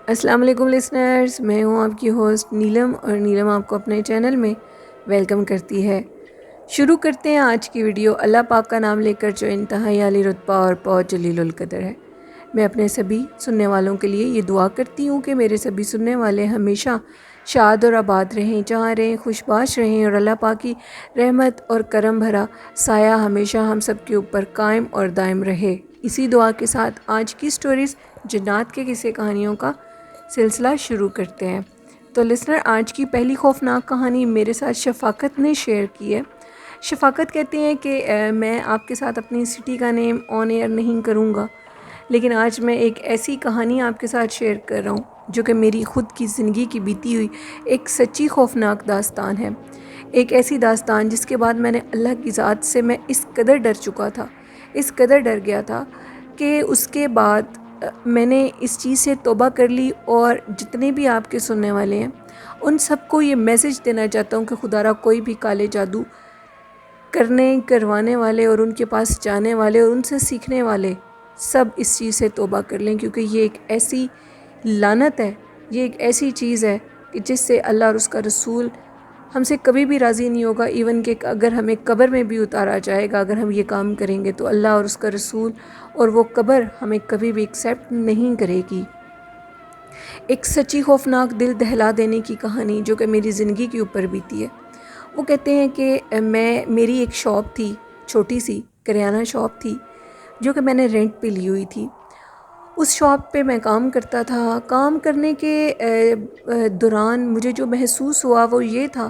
السلام علیکم لسنرز، میں ہوں آپ کی ہوسٹ نیلم، اور نیلم آپ کو اپنے چینل میں ویلکم کرتی ہے۔ شروع کرتے ہیں آج کی ویڈیو اللہ پاک کا نام لے کر، جو انتہائی عالی رتبہ اور بہت جلیل القدر ہے۔ میں اپنے سبھی سننے والوں کے لیے یہ دعا کرتی ہوں کہ میرے سبھی سننے والے ہمیشہ شاد اور آباد رہیں، جہاں رہیں خوش باش رہیں، اور اللہ پاک کی رحمت اور کرم بھرا سایہ ہمیشہ ہم سب کے اوپر قائم اور دائم رہے۔ اسی دعا کے ساتھ آج کی سٹوریز جنات کے قصے کہانیوں کا سلسلہ شروع کرتے ہیں۔ تو لسنر، آج کی پہلی خوفناک کہانی میرے ساتھ شفاقت نے شیئر کی ہے۔ شفاقت کہتے ہیں کہ میں آپ کے ساتھ اپنی سٹی کا نیم آن ایئر نہیں کروں گا، لیکن آج میں ایک ایسی کہانی آپ کے ساتھ شیئر کر رہا ہوں جو کہ میری خود کی زندگی کی بیتی ہوئی ایک سچی خوفناک داستان ہے۔ ایک ایسی داستان جس کے بعد میں نے اللہ کی ذات سے میں اس قدر ڈر چکا تھا، اس قدر ڈر گیا تھا کہ اس کے بعد میں نے اس چیز سے توبہ کر لی، اور جتنے بھی آپ کے سننے والے ہیں ان سب کو یہ میسج دینا چاہتا ہوں کہ خدا را کوئی بھی کالے جادو کروانے والے اور ان کے پاس جانے والے اور ان سے سیکھنے والے سب اس چیز سے توبہ کر لیں، کیونکہ یہ ایک ایسی لعنت ہے، یہ ایک ایسی چیز ہے کہ جس سے اللہ اور اس کا رسول ہم سے کبھی بھی راضی نہیں ہوگا۔ ایون کہ اگر ہمیں قبر میں بھی اتارا جائے گا، اگر ہم یہ کام کریں گے تو اللہ اور اس کا رسول اور وہ قبر ہمیں کبھی بھی ایکسیپٹ نہیں کرے گی۔ ایک سچی خوفناک دل دہلا دینے کی کہانی جو کہ میری زندگی کے اوپر بیتی ہے۔ وہ کہتے ہیں کہ میری ایک شاپ تھی، چھوٹی سی کریانہ شاپ تھی جو کہ میں نے رینٹ پہ لی ہوئی تھی۔ اس شاپ پہ میں کام کرتا تھا۔ کام کرنے کے دوران مجھے جو محسوس ہوا وہ یہ تھا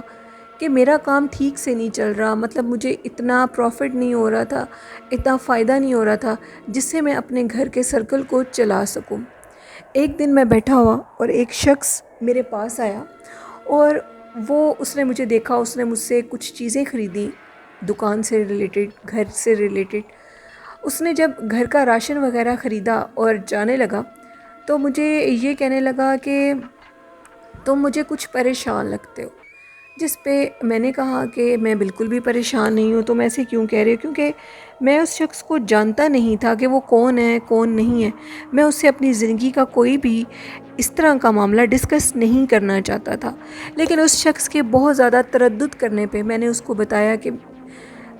کہ میرا کام ٹھیک سے نہیں چل رہا، مطلب مجھے اتنا پروفٹ نہیں ہو رہا تھا، اتنا فائدہ نہیں ہو رہا تھا جس سے میں اپنے گھر کے سرکل کو چلا سکوں۔ ایک دن میں بیٹھا ہوا اور ایک شخص میرے پاس آیا، اور اس نے مجھے دیکھا، اس نے مجھ سے کچھ چیزیں خریدیں دکان سے ریلیٹڈ، گھر سے ریلیٹڈ۔ اس نے جب گھر کا راشن وغیرہ خریدا اور جانے لگا تو مجھے یہ کہنے لگا کہ تم مجھے کچھ پریشان لگتے ہو، جس پہ میں نے کہا کہ میں بالکل بھی پریشان نہیں ہوں، تم ایسے کیوں کہہ رہے ہو؟ کیونکہ میں اس شخص کو جانتا نہیں تھا کہ وہ کون ہے کون نہیں ہے۔ میں اس سے اپنی زندگی کا کوئی بھی اس طرح کا معاملہ ڈسکس نہیں کرنا چاہتا تھا، لیکن اس شخص کے بہت زیادہ تردد کرنے پہ میں نے اس کو بتایا کہ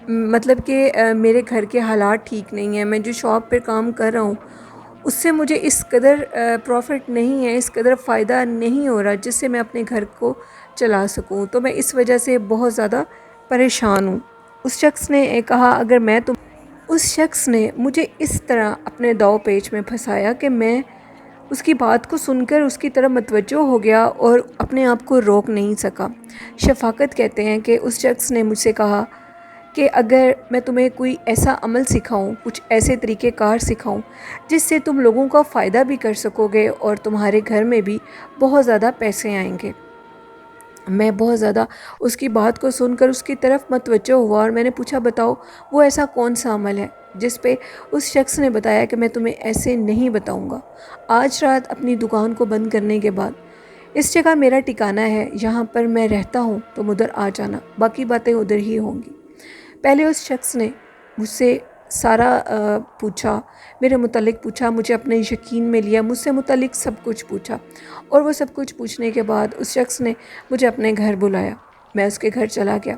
مطلب کہ میرے گھر کے حالات ٹھیک نہیں ہیں، میں جو شاپ پہ کام کر رہا ہوں اس سے مجھے اس قدر پروفٹ نہیں ہے، اس قدر فائدہ نہیں ہو رہا جس سے میں اپنے گھر کو چلا سکوں، تو میں اس وجہ سے بہت زیادہ پریشان ہوں۔ اس شخص نے کہا اس شخص نے مجھے اس طرح اپنے داؤ پیچ میں پھنسایا کہ میں اس کی بات کو سن کر اس کی طرف متوجہ ہو گیا اور اپنے آپ کو روک نہیں سکا۔ شفاقت کہتے ہیں کہ اس شخص نے مجھ سے کہا کہ اگر میں تمہیں کوئی ایسا عمل سکھاؤں، کچھ ایسے طریقہ کار سکھاؤں جس سے تم لوگوں کا فائدہ بھی کر سکو گے اور تمہارے گھر میں بھی بہت زیادہ پیسے آئیں گے۔ میں بہت زیادہ اس کی بات کو سن کر اس کی طرف متوجہ ہوا، اور میں نے پوچھا بتاؤ وہ ایسا کون سا عمل ہے؟ جس پہ اس شخص نے بتایا کہ میں تمہیں ایسے نہیں بتاؤں گا، آج رات اپنی دکان کو بند کرنے کے بعد اس جگہ میرا ٹھکانہ ہے، یہاں پر میں رہتا ہوں، تم ادھر آ جانا، باقی باتیں ادھر ہی ہوں گی۔ پہلے اس شخص نے مجھ سے سارا پوچھا، میرے متعلق پوچھا، مجھے اپنے یقین میں لیا، مجھ سے متعلق سب کچھ پوچھا، اور وہ سب کچھ پوچھنے کے بعد اس شخص نے مجھے اپنے گھر بلایا۔ میں اس کے گھر چلا گیا۔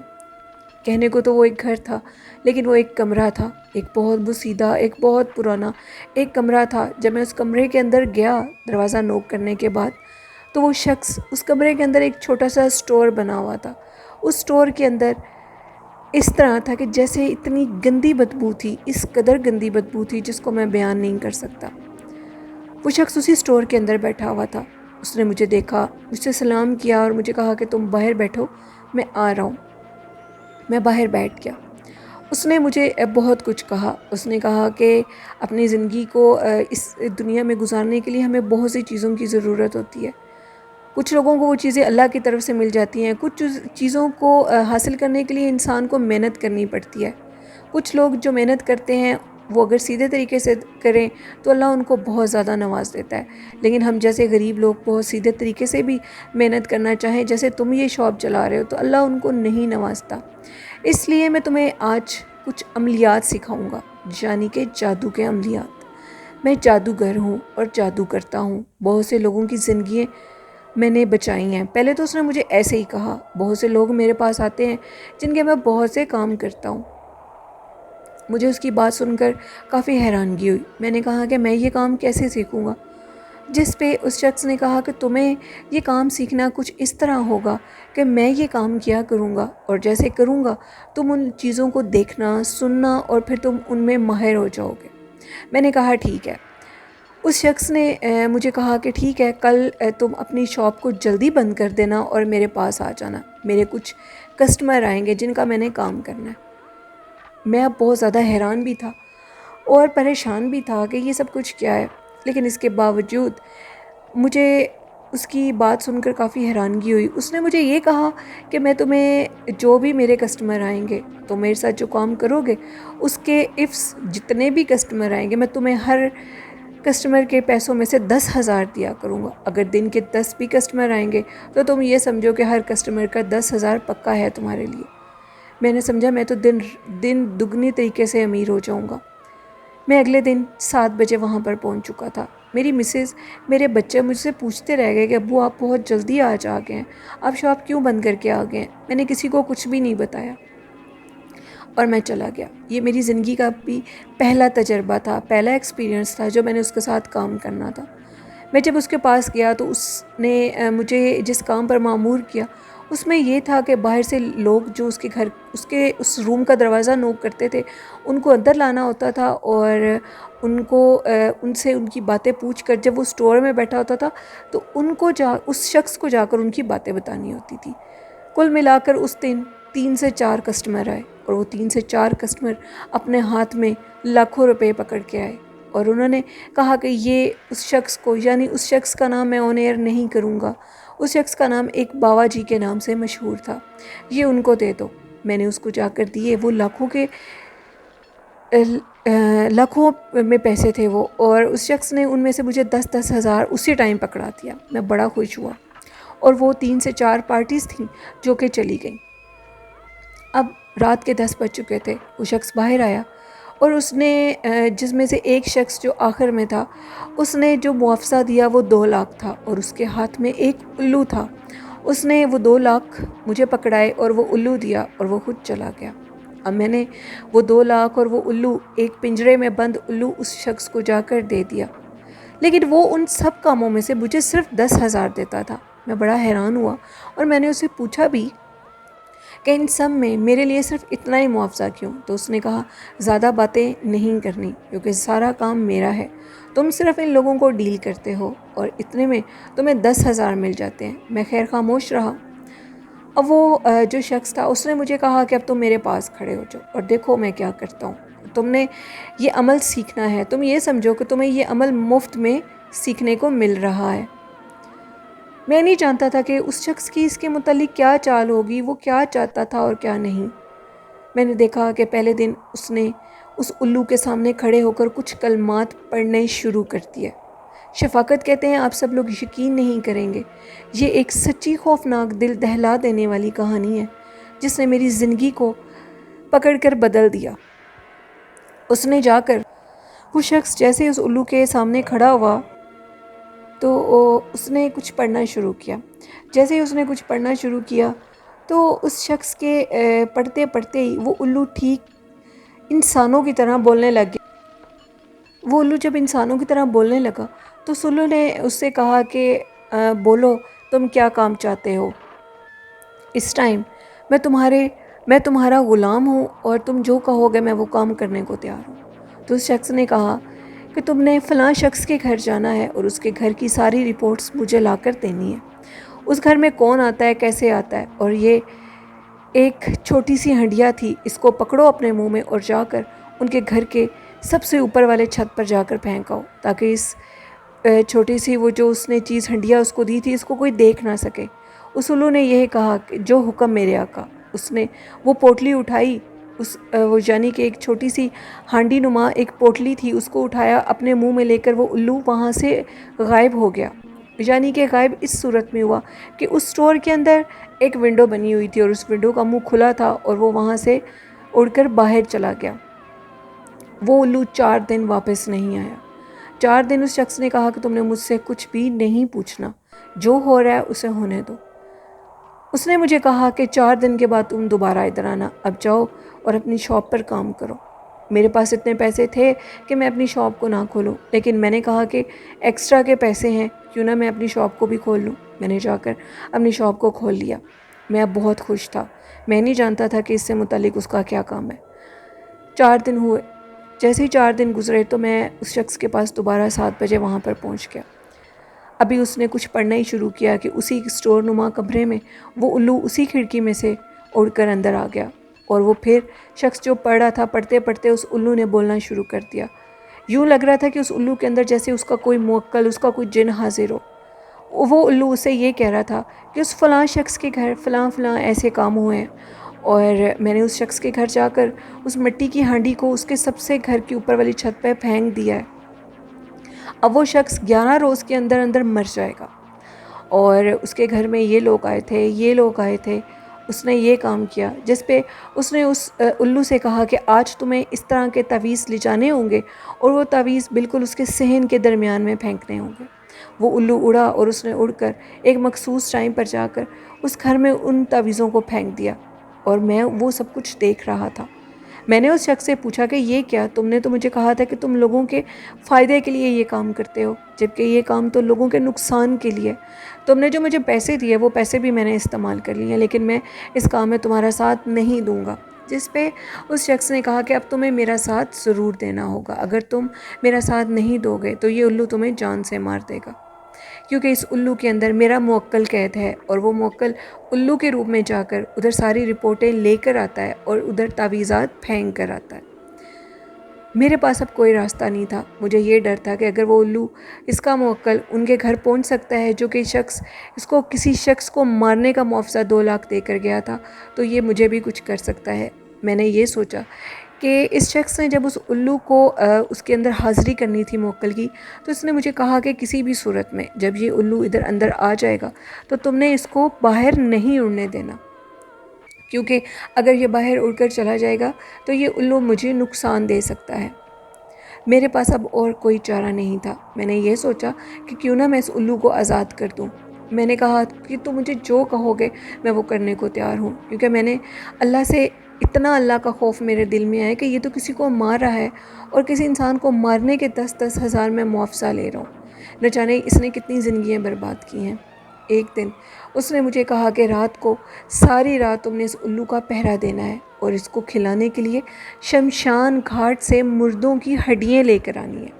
کہنے کو تو وہ ایک گھر تھا، لیکن وہ ایک کمرہ تھا، ایک بہت بسیدہ، ایک بہت پرانا ایک کمرہ تھا۔ جب میں اس کمرے کے اندر گیا، دروازہ نوک کرنے کے بعد، تو وہ شخص، اس کمرے کے اندر ایک چھوٹا سا سٹور بنا ہوا تھا۔ اس سٹور کے اندر اس طرح تھا کہ جیسے اتنی گندی بدبو تھی، اس قدر گندی بدبو تھی جس کو میں بیان نہیں کر سکتا۔ وہ شخص اسی سٹور کے اندر بیٹھا ہوا تھا۔ اس نے مجھے دیکھا، مجھ سے سلام کیا اور مجھے کہا کہ تم باہر بیٹھو، میں آ رہا ہوں۔ میں باہر بیٹھ گیا۔ اس نے مجھے بہت کچھ کہا۔ اس نے کہا کہ اپنی زندگی کو اس دنیا میں گزارنے کے لیے ہمیں بہت سی چیزوں کی ضرورت ہوتی ہے۔ کچھ لوگوں کو وہ چیزیں اللہ کی طرف سے مل جاتی ہیں، کچھ چیزوں کو حاصل کرنے کے لیے انسان کو محنت کرنی پڑتی ہے۔ کچھ لوگ جو محنت کرتے ہیں وہ اگر سیدھے طریقے سے کریں تو اللہ ان کو بہت زیادہ نواز دیتا ہے، لیکن ہم جیسے غریب لوگ بہت سیدھے طریقے سے بھی محنت کرنا چاہیں، جیسے تم یہ شاپ چلا رہے ہو، تو اللہ ان کو نہیں نوازتا۔ اس لیے میں تمہیں آج کچھ عملیات سکھاؤں گا، یعنی کہ جادو کے عملیات۔ میں جادوگر ہوں اور جادو کرتا ہوں، بہت سے لوگوں کی زندگیاں میں نے بچائی ہیں۔ پہلے تو اس نے مجھے ایسے ہی کہا، بہت سے لوگ میرے پاس آتے ہیں جن کے میں بہت سے کام کرتا ہوں۔ مجھے اس کی بات سن کر کافی حیرانگی ہوئی۔ میں نے کہا کہ میں یہ کام کیسے سیکھوں گا؟ جس پہ اس شخص نے کہا کہ تمہیں یہ کام سیکھنا کچھ اس طرح ہوگا کہ میں یہ کام کیا کروں گا اور جیسے کروں گا تم ان چیزوں کو دیکھنا، سننا اور پھر تم ان میں ماہر ہو جاؤ گے۔ میں نے کہا ٹھیک ہے۔ اس شخص نے مجھے کہا کہ ٹھیک ہے، کل تم اپنی شاپ کو جلدی بند کر دینا اور میرے پاس آ جانا، میرے کچھ کسٹمر آئیں گے جن کا میں نے کام کرنا ہے۔ میں اب بہت زیادہ حیران بھی تھا اور پریشان بھی تھا کہ یہ سب کچھ کیا ہے، لیکن اس کے باوجود مجھے اس کی بات سن کر کافی حیرانگی ہوئی۔ اس نے مجھے یہ کہا کہ میں تمہیں جو بھی میرے کسٹمر آئیں گے، تو میرے ساتھ جو کام کرو گے اس کے ایفس جتنے بھی کسٹمر آئیں گے میں تمہیں ہر کسٹمر کے پیسوں میں سے 10,000 دیا کروں گا۔ اگر دن کے 10 بھی کسٹمر آئیں گے تو تم یہ سمجھو کہ ہر کسٹمر کا 10,000 پکا ہے تمہارے لیے۔ میں نے سمجھا میں تو دن دگنی طریقے سے امیر ہو جاؤں گا۔ میں اگلے دن 7 بجے وہاں پر پہنچ چکا تھا۔ میری مسز، میرے بچے مجھ سے پوچھتے رہ گئے کہ ابو آپ بہت جلدی آج آ گئے ہیں، آپ شاپ کیوں بند کر کے آ گئے ہیں؟ میں نے کسی کو کچھ بھی نہیں بتایا اور میں چلا گیا۔ یہ میری زندگی کا بھی پہلا تجربہ تھا، پہلا ایکسپیرینس تھا جو میں نے اس کے ساتھ کام کرنا تھا۔ میں جب اس کے پاس گیا تو اس نے مجھے جس کام پر مامور کیا اس میں یہ تھا کہ باہر سے لوگ جو اس روم کا دروازہ نوک کرتے تھے ان کو اندر لانا ہوتا تھا اور ان سے ان کی باتیں پوچھ کر جب وہ سٹور میں بیٹھا ہوتا تھا تو اس شخص کو جا کر ان کی باتیں بتانی ہوتی تھی۔ کل ملا کر اس دن 3 سے 4 کسٹمر آئے اور وہ 3 سے 4 کسٹمر اپنے ہاتھ میں لاکھوں روپے پکڑ کے آئے اور انہوں نے کہا کہ یہ اس شخص کو، یعنی اس شخص کا نام میں آن ایئر نہیں کروں گا، اس شخص کا نام ایک باوا جی کے نام سے مشہور تھا، یہ ان کو دے دو۔ میں نے اس کو جا کر دیے، وہ لاکھوں میں پیسے تھے وہ، اور اس شخص نے ان میں سے مجھے 10,000 اسی ٹائم پکڑا دیا۔ میں بڑا خوش ہوا اور وہ 3 سے 4 پارٹیز تھیں جو کہ چلی گئیں۔ اب رات کے 10 بج چکے تھے۔ وہ شخص باہر آیا اور اس نے جس میں سے ایک شخص جو آخر میں تھا اس نے جو معاوضہ دیا وہ 2 لاکھ تھا اور اس کے ہاتھ میں ایک الو تھا۔ اس نے وہ 2 لاکھ مجھے پکڑائے اور وہ الو دیا اور وہ خود چلا گیا۔ اب میں نے وہ 2 لاکھ اور وہ الو، ایک پنجرے میں بند الو، اس شخص کو جا کر دے دیا، لیکن وہ ان سب کاموں میں سے مجھے صرف 10,000 دیتا تھا۔ میں بڑا حیران ہوا اور میں نے اسے پوچھا بھی کہ ان سب میں میرے لیے صرف اتنا ہی معاوضہ کیوں؟ تو اس نے کہا زیادہ باتیں نہیں کرنی کیونکہ سارا کام میرا ہے، تم صرف ان لوگوں کو ڈیل کرتے ہو اور اتنے میں تمہیں 10,000 مل جاتے ہیں۔ میں خیر خاموش رہا۔ اب وہ جو شخص تھا اس نے مجھے کہا کہ اب تم میرے پاس کھڑے ہو جاؤ اور دیکھو میں کیا کرتا ہوں۔ تم نے یہ عمل سیکھنا ہے، تم یہ سمجھو کہ تمہیں یہ عمل مفت میں سیکھنے کو مل رہا ہے۔ میں نہیں جانتا تھا کہ اس شخص کی اس کے متعلق کیا چال ہوگی، وہ کیا چاہتا تھا اور کیا نہیں۔ میں نے دیکھا کہ پہلے دن اس نے اس الو کے سامنے کھڑے ہو کر کچھ کلمات پڑھنے شروع کر دیے۔ شفقت کہتے ہیں آپ سب لوگ یقین نہیں کریں گے، یہ ایک سچی خوفناک دل دہلا دینے والی کہانی ہے جس نے میری زندگی کو پکڑ کر بدل دیا۔ اس نے جا کر وہ شخص جیسے اس الو کے سامنے کھڑا ہوا تو اس نے کچھ پڑھنا شروع کیا۔ جیسے ہی اس نے کچھ پڑھنا شروع کیا تو اس شخص کے پڑھتے پڑھتے ہی وہ الو ٹھیک انسانوں کی طرح بولنے لگ گیا۔ وہ الو جب انسانوں کی طرح بولنے لگا تو اس الو نے اس سے کہا کہ بولو تم کیا کام چاہتے ہو؟ اس ٹائم میں تمہارا غلام ہوں اور تم جو کہو گے میں وہ کام کرنے کو تیار ہوں۔ تو اس شخص نے کہا کہ تم نے فلاں شخص کے گھر جانا ہے اور اس کے گھر کی ساری رپورٹس مجھے لا کر دینی ہے، اس گھر میں کون آتا ہے، کیسے آتا ہے، اور یہ ایک چھوٹی سی ہنڈیا تھی، اس کو پکڑو اپنے منہ میں اور جا کر ان کے گھر کے سب سے اوپر والے چھت پر جا کر پھینکاؤ تاکہ اس چھوٹی سی وہ جو اس نے چیز ہنڈیا اس کو دی تھی اس کو کوئی دیکھ نہ سکے۔ اس الو نے یہ کہا کہ جو حکم میرے آقا۔ اس نے وہ پوٹلی اٹھائی، وہ یعنی کہ ایک چھوٹی سی ہانڈی نما ایک پوٹلی تھی، اس کو اٹھایا اپنے منہ میں لے کر وہ الو وہاں سے غائب ہو گیا۔ یعنی کہ غائب اس صورت میں ہوا کہ اس سٹور کے اندر ایک ونڈو بنی ہوئی تھی اور اس ونڈو کا منہ کھلا تھا اور وہ وہاں سے اڑ کر باہر چلا گیا۔ وہ الو 4 دن واپس نہیں آیا۔ 4 دن اس شخص نے کہا کہ تم نے مجھ سے کچھ بھی نہیں پوچھنا، جو ہو رہا ہے اسے ہونے دو۔ اس نے مجھے کہا کہ 4 دن کے بعد تم دوبارہ ادھر آنا، اب جاؤ اور اپنی شاپ پر کام کرو۔ میرے پاس اتنے پیسے تھے کہ میں اپنی شاپ کو نہ کھولوں، لیکن میں نے کہا کہ ایکسٹرا کے پیسے ہیں، کیوں نہ میں اپنی شاپ کو بھی کھول لوں۔ میں نے جا کر اپنی شاپ کو کھول لیا۔ میں اب بہت خوش تھا، میں نہیں جانتا تھا کہ اس سے متعلق اس کا کیا کام ہے۔ 4 دن ہوئے، جیسے ہی 4 دن گزرے تو میں اس شخص کے پاس دوبارہ 7 بجے وہاں پر پہنچ گیا۔ ابھی اس نے کچھ پڑھنا ہی شروع کیا کہ اسی اسٹور نما کمرے میں وہ الو اسی کھڑکی میں سے اڑ کر اندر آ گیا، اور وہ پھر شخص جو پڑھ رہا تھا، پڑھتے پڑھتے اس الو نے بولنا شروع کر دیا۔ یوں لگ رہا تھا کہ اس الو کے اندر جیسے اس کا کوئی موکل، اس کا کوئی جن حاضر ہو۔ وہ الو اسے یہ کہہ رہا تھا کہ اس فلاں شخص کے گھر فلاں فلاں ایسے کام ہوئے ہیں، اور میں نے اس شخص کے گھر جا کر اس مٹی کی ہانڈی کو اس کے سب سے گھر کی اوپر والی چھت پہ پھینک دیا ہے۔ اب وہ شخص 11 روز کے اندر اندر مر جائے گا، اور اس کے گھر میں یہ لوگ آئے تھے، یہ لوگ آئے تھے، اس نے یہ کام کیا، جس پہ اس نے اس الو سے کہا کہ آج تمہیں اس طرح کے تعویذ لے جانے ہوں گے، اور وہ تعویذ بالکل اس کے صحن کے درمیان میں پھینکنے ہوں گے۔ وہ الو اڑا اور اس نے اڑ کر ایک مخصوص ٹائم پر جا کر اس گھر میں ان تعویذوں کو پھینک دیا، اور میں وہ سب کچھ دیکھ رہا تھا۔ میں نے اس شخص سے پوچھا کہ یہ کیا؟ تم نے تو مجھے کہا تھا کہ تم لوگوں کے فائدے کے لیے یہ کام کرتے ہو، جبکہ یہ کام تو لوگوں کے نقصان کے لیے۔ تم نے جو مجھے پیسے دیے وہ پیسے بھی میں نے استعمال کر لیے، لیکن میں اس کام میں تمہارا ساتھ نہیں دوں گا۔ جس پہ اس شخص نے کہا کہ اب تمہیں میرا ساتھ ضرور دینا ہوگا، اگر تم میرا ساتھ نہیں دو گے تو یہ الو تمہیں جان سے مار دے گا، کیونکہ اس الو کے اندر میرا موکل قید ہے، اور وہ موکل الو کے روپ میں جا کر ادھر ساری رپورٹیں لے کر آتا ہے اور ادھر تعویذات پھینک کر آتا ہے۔ میرے پاس اب کوئی راستہ نہیں تھا۔ مجھے یہ ڈر تھا کہ اگر وہ الو، اس کا موکل ان کے گھر پہنچ سکتا ہے، جو کہ کسی شخص کو مارنے کا معاوضہ 2 لاکھ دے کر گیا تھا، تو یہ مجھے بھی کچھ کر سکتا ہے۔ میں نے یہ سوچا کہ اس شخص نے جب اس الو کو اس کے اندر حاضری کرنی تھی موکل کی، تو اس نے مجھے کہا کہ کسی بھی صورت میں جب یہ الو ادھر اندر آ جائے گا تو تم نے اس کو باہر نہیں اڑنے دینا، کیونکہ اگر یہ باہر اڑ کر چلا جائے گا تو یہ الو مجھے نقصان دے سکتا ہے۔ میرے پاس اب اور کوئی چارہ نہیں تھا۔ میں نے یہ سوچا کہ کیوں نہ میں اس الو کو آزاد کر دوں۔ میں نے کہا کہ تم مجھے جو کہو گے میں وہ کرنے کو تیار ہوں، کیونکہ میں نے اللہ سے اتنا اللہ کا خوف میرے دل میں آیا کہ یہ تو کسی کو مار رہا ہے، اور کسی انسان کو مارنے کے 10 ہزار میں معاوضہ لے رہا ہوں۔ نہ جانے اس نے کتنی زندگیاں برباد کی ہیں۔ ایک دن اس نے مجھے کہا کہ رات کو ساری رات تم نے اس الو کا پہرا دینا ہے، اور اس کو کھلانے کے لیے شمشان گھاٹ سے مردوں کی ہڈیاں لے کر آنی ہے۔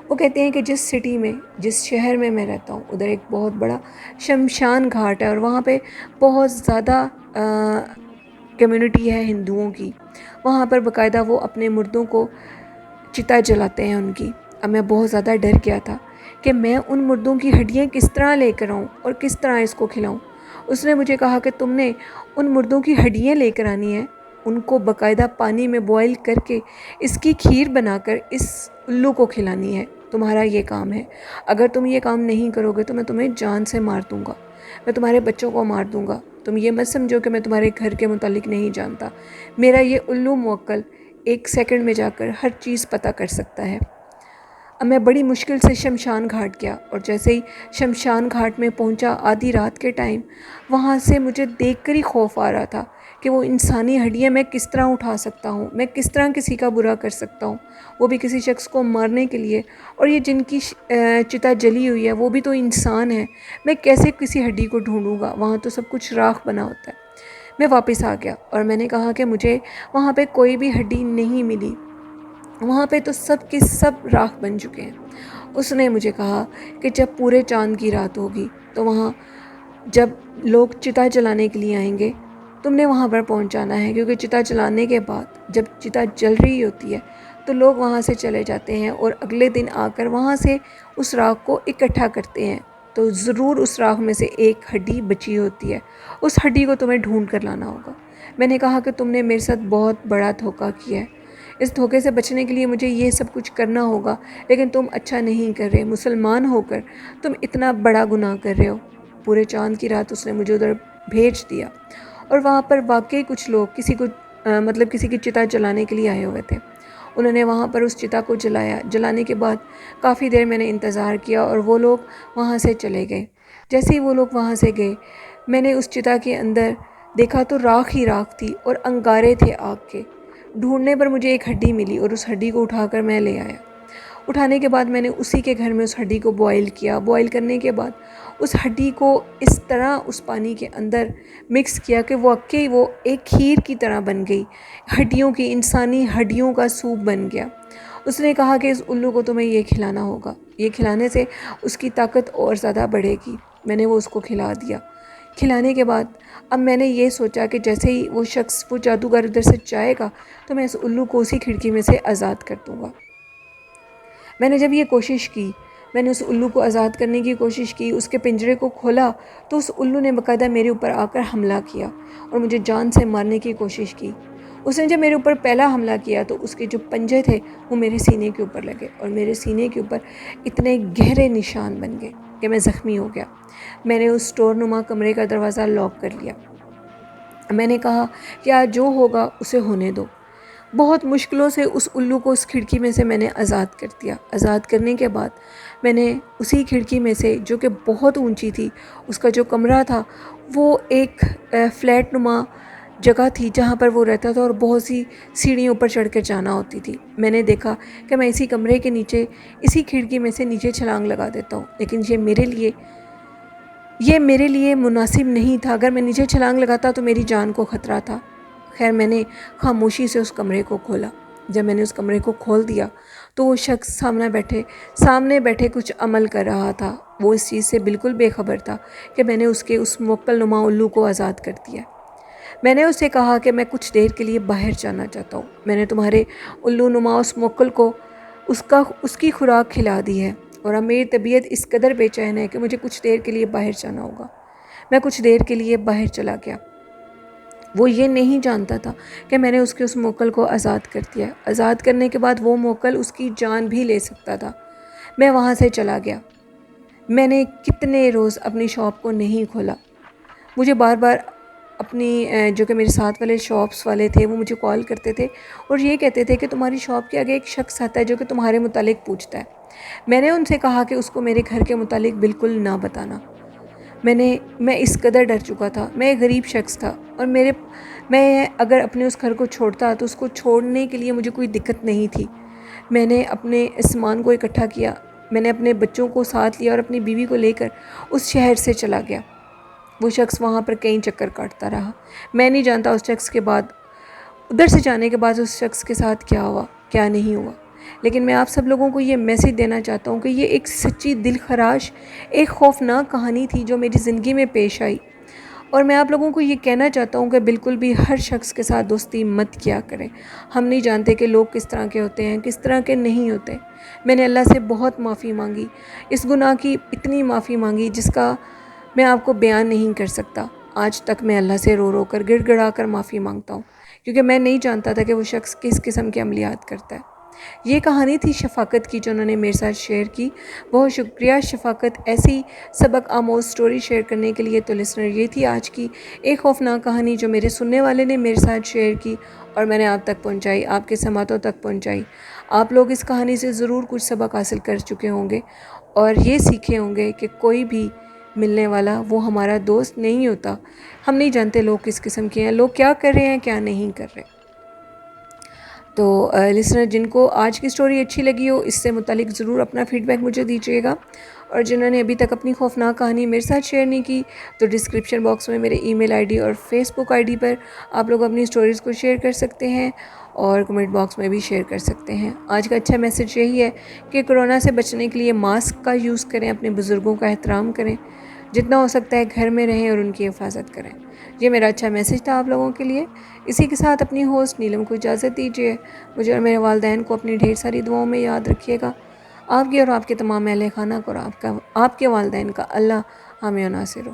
وہ کہتے ہیں کہ جس سٹی میں، جس شہر میں میں رہتا ہوں، ادھر ایک بہت بڑا شمشان گھاٹ ہے، اور وہاں پہ بہت زیادہ کمیونٹی ہے ہندوؤں کی۔ وہاں پر باقاعدہ وہ اپنے مردوں کو چتا جلاتے ہیں ان کی۔ اب میں بہت زیادہ ڈر گیا تھا کہ میں ان مردوں کی ہڈیاں کس طرح لے کر آؤں اور کس طرح اس کو کھلاؤں۔ اس نے مجھے کہا کہ تم نے ان مردوں کی ہڈیاں لے کر آنی ہے، ان کو باقاعدہ پانی میں بوائل کر کے اس کی کھیر بنا کر اس الو کو کھلانی ہے، تمہارا یہ کام ہے۔ اگر تم یہ کام نہیں کرو گے تو میں تمہیں جان سے مار دوں گا، میں تمہارے بچوں کو مار دوں گا۔ تم یہ مت سمجھو کہ میں تمہارے گھر کے متعلق نہیں جانتا، میرا یہ الو موکل 1 سیکنڈ میں جا کر ہر چیز پتہ کر سکتا ہے۔ اب میں بڑی مشکل سے شمشان گھاٹ گیا، اور جیسے ہی شمشان گھاٹ میں پہنچا آدھی رات کے ٹائم، وہاں سے مجھے دیکھ کر ہی خوف آ رہا تھا کہ وہ انسانی ہڈیاں میں کس طرح اٹھا سکتا ہوں، میں کس طرح کسی کا برا کر سکتا ہوں، وہ بھی کسی شخص کو مارنے کے لیے، اور یہ جن کی چتا جلی ہوئی ہے وہ بھی تو انسان ہے، میں کیسے کسی ہڈی کو ڈھونڈوں گا؟ وہاں تو سب کچھ راکھ بنا ہوتا ہے۔ میں واپس آ گیا اور میں نے کہا کہ مجھے وہاں پہ کوئی بھی ہڈی نہیں ملی، وہاں پہ تو سب کے سب راکھ بن چکے ہیں۔ اس نے مجھے کہا کہ جب پورے چاند کی رات ہوگی تو وہاں جب لوگ چتا جلانے کے لیے آئیں گے، تم نے وہاں پر پہنچ جانا ہے، کیونکہ چتا جلانے کے بعد جب چتا جل رہی ہوتی ہے تو لوگ وہاں سے چلے جاتے ہیں، اور اگلے دن آ کر وہاں سے اس راکھ کو اکٹھا کرتے ہیں، تو ضرور اس راکھ میں سے ایک ہڈی بچی ہوتی ہے، اس ہڈی کو تمہیں ڈھونڈ کر لانا ہوگا۔ میں نے کہا کہ تم نے میرے ساتھ بہت بڑا دھوکہ کیا ہے، اس دھوکے سے بچنے کے لیے مجھے یہ سب کچھ کرنا ہوگا، لیکن تم اچھا نہیں کر رہے، مسلمان ہو کر تم اتنا بڑا گناہ کر رہے ہو۔ پورے چاند کی رات اس نے مجھے ادھر بھیج دیا، اور وہاں پر واقعی کچھ لوگ کسی کی چتا جلانے کے لیے آئے ہوئے تھے، انہوں نے وہاں پر اس چتا کو جلایا. جلانے کے بعد کافی دیر میں نے انتظار کیا اور وہ لوگ وہاں سے چلے گئے. جیسے ہی وہ لوگ وہاں سے گئے میں نے اس چتا کے اندر دیکھا تو راکھ ہی راکھ تھی اور انگارے تھے آگ کے. ڈھونڈنے پر مجھے ایک ہڈی ملی اور اس ہڈی کو اٹھا کر میں لے آیا. اٹھانے کے بعد میں نے اسی کے گھر میں اس ہڈی کو بوائل کیا. بوائل کرنے کے بعد اس ہڈی کو اس طرح اس پانی کے اندر مکس کیا کہ وہ ایک کھیر کی طرح بن گئی. ہڈیوں کی، انسانی ہڈیوں کا سوپ بن گیا. اس نے کہا کہ اس الو کو تمہیں یہ کھلانا ہوگا، یہ کھلانے سے اس کی طاقت اور زیادہ بڑھے گی. میں نے وہ اس کو کھلا دیا. کھلانے کے بعد اب میں نے یہ سوچا کہ جیسے ہی وہ شخص، وہ جادوگر ادھر سے جائے گا تو میں اس الو کو اسی کھڑکی میں سے آزاد کر دوں گا. میں نے جب یہ کوشش کی، میں نے اس الو کو آزاد کرنے کی کوشش کی، اس کے پنجرے کو کھولا تو اس الو نے باقاعدہ میرے اوپر آ کر حملہ کیا اور مجھے جان سے مارنے کی کوشش کی. اس نے جب میرے اوپر پہلا حملہ کیا تو اس کے جو پنجے تھے وہ میرے سینے کے اوپر لگے اور میرے سینے کے اوپر اتنے گہرے نشان بن گئے کہ میں زخمی ہو گیا. میں نے اس اسٹور نما کمرے کا دروازہ لاک کر لیا. میں نے کہا کہ آج جو ہوگا اسے ہونے دو. بہت مشکلوں سے اس الو کو اس کھڑکی میں سے میں نے آزاد کر دیا. آزاد کرنے کے بعد میں نے اسی کھڑکی میں سے، جو کہ بہت اونچی تھی، اس کا جو کمرہ تھا وہ ایک فلیٹ نما جگہ تھی جہاں پر وہ رہتا تھا اور بہت سی سیڑھیوں پر چڑھ کر جانا ہوتی تھی. میں نے دیکھا کہ میں اسی کمرے کے نیچے، اسی کھڑکی میں سے نیچے چھلانگ لگا دیتا ہوں، لیکن یہ میرے لیے مناسب نہیں تھا. اگر میں نیچے چھلانگ لگاتا تو میری جان کو خطرہ تھا. خیر میں نے خاموشی سے اس کمرے کو کھولا. جب میں نے اس کمرے کو کھول دیا تو وہ شخص سامنے بیٹھے کچھ عمل کر رہا تھا. وہ اس چیز سے بالکل بے خبر تھا کہ میں نے اس موکل نما الو کو آزاد کر دیا. میں نے اسے کہا کہ میں کچھ دیر کے لیے باہر جانا چاہتا ہوں. میں نے تمہارے الو نما اس موکل کو اس کی خوراک کھلا دی ہے اور اب میری طبیعت اس قدر بے چین ہے کہ مجھے کچھ دیر کے لیے باہر جانا ہوگا. میں کچھ دیر کے لیے باہر چلا گیا. وہ یہ نہیں جانتا تھا کہ میں نے اس موکل کو آزاد کر دیا. آزاد کرنے کے بعد وہ موکل اس کی جان بھی لے سکتا تھا. میں وہاں سے چلا گیا. میں نے کتنے روز اپنی شاپ کو نہیں کھولا. مجھے بار بار جو کہ میرے ساتھ والے شاپس والے تھے وہ مجھے کال کرتے تھے اور یہ کہتے تھے کہ تمہاری شاپ کے آگے ایک شخص آتا ہے جو کہ تمہارے متعلق پوچھتا ہے. میں نے ان سے کہا کہ اس کو میرے گھر کے متعلق بالکل نہ بتانا. میں اس قدر ڈر چکا تھا. میں ایک غریب شخص تھا اور میں اگر اپنے اس گھر کو چھوڑتا تو اس کو چھوڑنے کے لیے مجھے کوئی دقت نہیں تھی. میں نے اپنے سامان کو اکٹھا کیا. میں نے اپنے بچوں کو ساتھ لیا اور اپنی بیوی کو لے کر اس شہر سے چلا گیا. وہ شخص وہاں پر کئی چکر کاٹتا رہا. میں نہیں جانتا اس شخص کے بعد، ادھر سے جانے کے بعد اس شخص کے ساتھ کیا ہوا، کیا نہیں ہوا. لیکن میں آپ سب لوگوں کو یہ میسیج دینا چاہتا ہوں کہ یہ ایک سچی دل خراش، ایک خوفناک کہانی تھی جو میری زندگی میں پیش آئی. اور میں آپ لوگوں کو یہ کہنا چاہتا ہوں کہ بالکل بھی ہر شخص کے ساتھ دوستی مت کیا کریں. ہم نہیں جانتے کہ لوگ کس طرح کے ہوتے ہیں، کس طرح کے نہیں ہوتے. میں نے اللہ سے بہت معافی مانگی، اس گناہ کی اتنی معافی مانگی جس کا میں آپ کو بیان نہیں کر سکتا. آج تک میں اللہ سے رو رو کر، گڑ گڑا کر معافی مانگتا ہوں کیونکہ میں نہیں جانتا تھا کہ وہ شخص کس قسم کے عملیات کرتا ہے. یہ کہانی تھی شفاقت کی جو انہوں نے میرے ساتھ شیئر کی. بہت شکریہ شفاقت، ایسی سبق آموز سٹوری شیئر کرنے کے لیے. تو لسنر، یہ تھی آج کی ایک خوفناک کہانی جو میرے سننے والے نے میرے ساتھ شیئر کی اور میں نے آپ تک پہنچائی، آپ کے سماعتوں تک پہنچائی. آپ لوگ اس کہانی سے ضرور کچھ سبق حاصل کر چکے ہوں گے اور یہ سیکھے ہوں گے کہ کوئی بھی ملنے والا وہ ہمارا دوست نہیں ہوتا. ہم نہیں جانتے لوگ کس قسم کے ہیں، لوگ کیا کر رہے ہیں، کیا نہیں کر رہے. تو لسنر، جن کو آج کی سٹوری اچھی لگی ہو اس سے متعلق ضرور اپنا فیڈ بیک مجھے دیجیے گا. اور جنہوں نے ابھی تک اپنی خوفناک کہانی میرے ساتھ شیئر نہیں کی تو ڈسکرپشن باکس میں میرے ای میل آئی ڈی اور فیس بک آئی ڈی پر آپ لوگ اپنی سٹوریز کو شیئر کر سکتے ہیں اور کمنٹ باکس میں بھی شیئر کر سکتے ہیں. آج کا اچھا میسج یہی ہے کہ کرونا سے بچنے کے لیے ماسک کا یوز کریں، اپنے بزرگوں کا احترام کریں، جتنا ہو سکتا ہے گھر میں رہیں اور ان کی حفاظت کریں. یہ میرا اچھا میسج تھا آپ لوگوں کے لیے. اسی کے ساتھ اپنی ہوسٹ نیلم کو اجازت دیجیے. مجھے اور میرے والدین کو اپنی ڈھیر ساری دعاؤں میں یاد رکھیے گا. آپ کی اور آپ کے تمام اہل خانہ کو اور آپ کے والدین کا اللہ حامی و ناصر ہو.